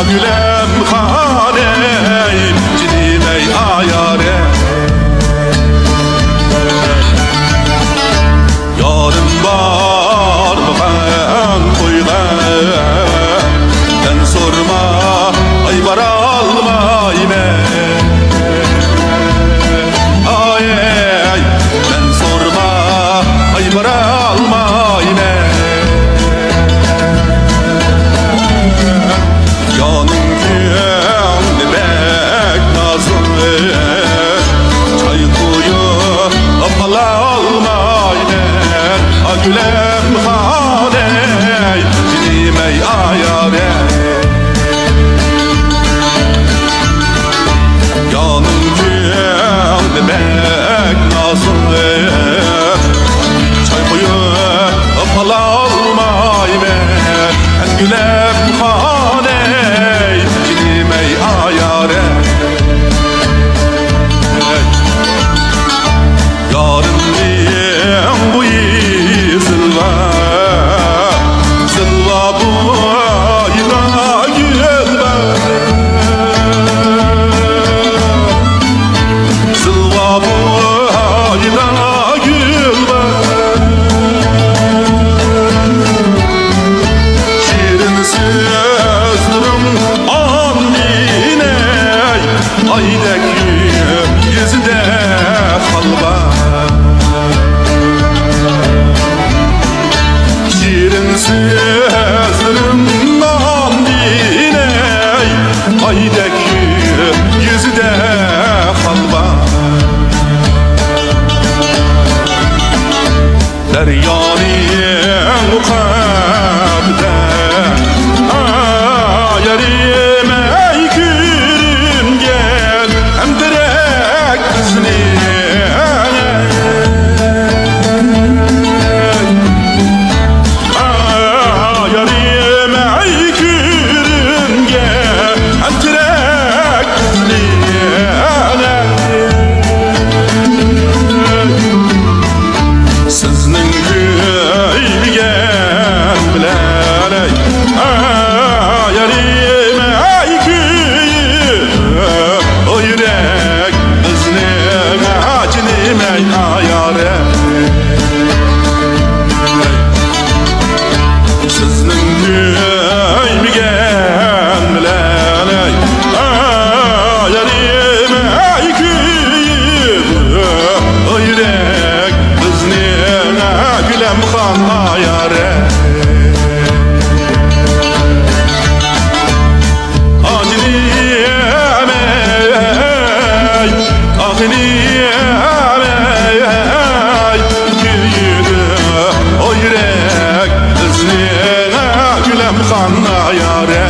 Gülem khane cidimey ayare yarım var mıkan koygan ben sorma ay var almayme ay ben sorma ay var almayme Gülem khane cidimey ayare yanım kendi bek nazlı çay koyup alalmayme gülem khane cidimey ayare yarın bu aydaki yüzüde halva deryanın ukabde yarim ey gülüm gel hem direk kızını o yürek kızına gülem xanna yare